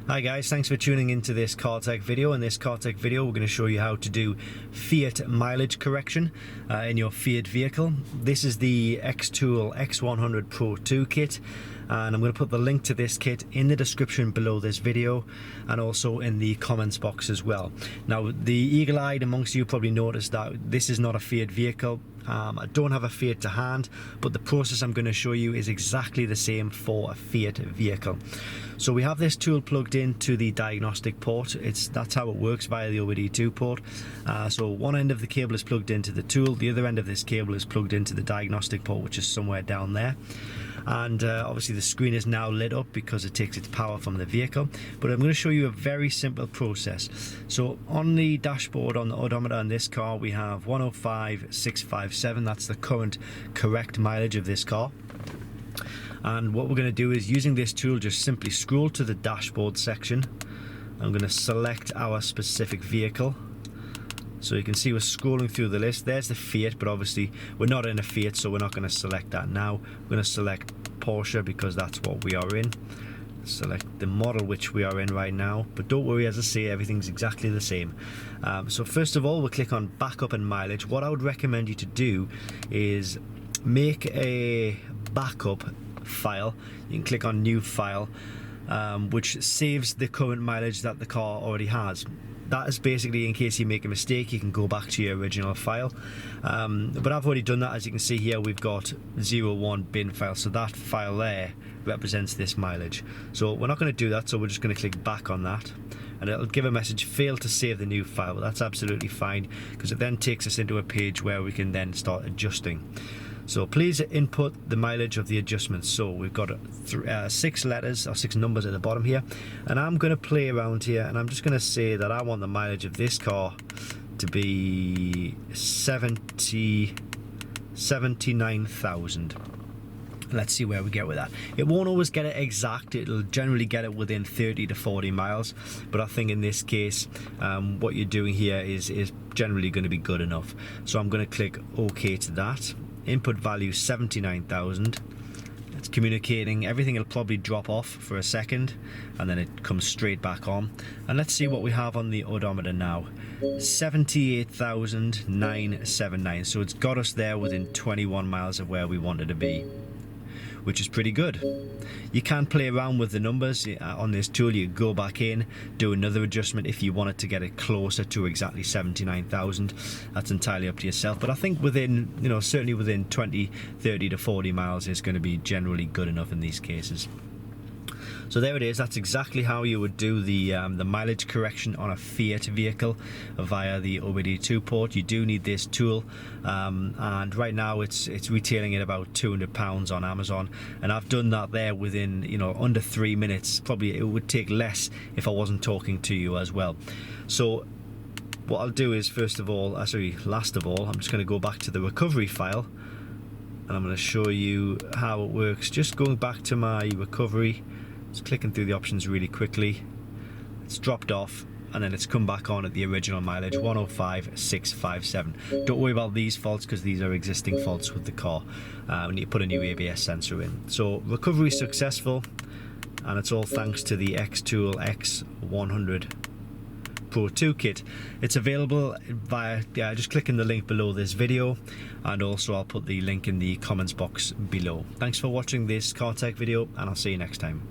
Hi guys, thanks for tuning into this car tech video. In this car tech video we're going to show you how to do Fiat mileage correction in your Fiat vehicle. This is the Xtool X100 Pro 2 kit, and I'm going to put the link to this kit in the description below this video and also in the comments box as well. Now, the eagle-eyed amongst you probably noticed that this is not a Fiat vehicle. I don't have a Fiat to hand, but the process I'm going to show you is exactly the same for a Fiat vehicle. So we have this tool plugged into the diagnostic port. That's how it works via the OBD2 port. So one end of the cable is plugged into the tool, the other end of this cable is plugged into the diagnostic port, which is somewhere down there. And obviously the screen is now lit up because it takes its power from the vehicle. But I'm going to show you a very simple process. So on the dashboard, on the odometer on this car, we have 105,657. That's the current correct mileage of this car. And what we're going to do is, using this tool, just simply scroll to the dashboard section. I'm going to select our specific vehicle. So you can see we're scrolling through the list. There's the Fiat, but obviously we're not in a Fiat, so we're not going to select that now. We're going to select Porsche because that's what we are in. Select the model which we are in right now, but don't worry, as I say, everything's exactly the same. So first of all, we'll click on backup and mileage. What I would recommend you to do is make a backup file. You can click on new file, which saves the current mileage that the car already has. That is basically in case you make a mistake, you can go back to your original file. But I've already done that. As you can see here, we've got 01 bin file, so that file there represents this mileage. So we're not going to do that, so we're just going to click back on that, and it'll give a message, failed to save the new file. But that's absolutely fine, because it then takes us into a page where we can then start adjusting. So please input the mileage of the adjustments. So we've got 6 letters or 6 numbers at the bottom here, and I'm going to play around here, and I'm just going to say that I want the mileage of this car to be 79,000. Let's see where we get with that. It won't always get it exact. It'll generally get it within 30 to 40 miles, but I think in this case what you're doing here is generally going to be good enough. So I'm going to click OK to that. Input value 79,000. It's communicating. Everything will probably drop off for a second, and then it comes straight back on. And let's see what we have on the odometer now. 78,979. So it's got us there within 21 miles of where we wanted to be, which is pretty good. You can play around with the numbers on this tool. You go back in, do another adjustment if you wanted to get it closer to exactly 79,000. That's entirely up to yourself, but I think within, certainly within 20, 30 to 40 miles is going to be generally good enough in these cases. So there it is. That's exactly how you would do the mileage correction on a Fiat vehicle via the OBD2 port. You do need this tool, and right now it's retailing at about £200 on Amazon, and I've done that there within under 3 minutes. Probably it would take less if I wasn't talking to you as well. So what I'll do is, last of all, I'm just going to go back to the recovery file, and I'm going to show you how it works. Just going back to my recovery. Just clicking through the options really quickly. It's dropped off, and then it's come back on at the original mileage, 105,657. Don't worry about these faults, because these are existing faults with the car. We need to put a new ABS sensor in. So recovery successful, and it's all thanks to the Xtool X100 Pro 2 kit. It's available via just clicking the link below this video, and also I'll put the link in the comments box below. Thanks for watching this car tech video, and I'll see you next time.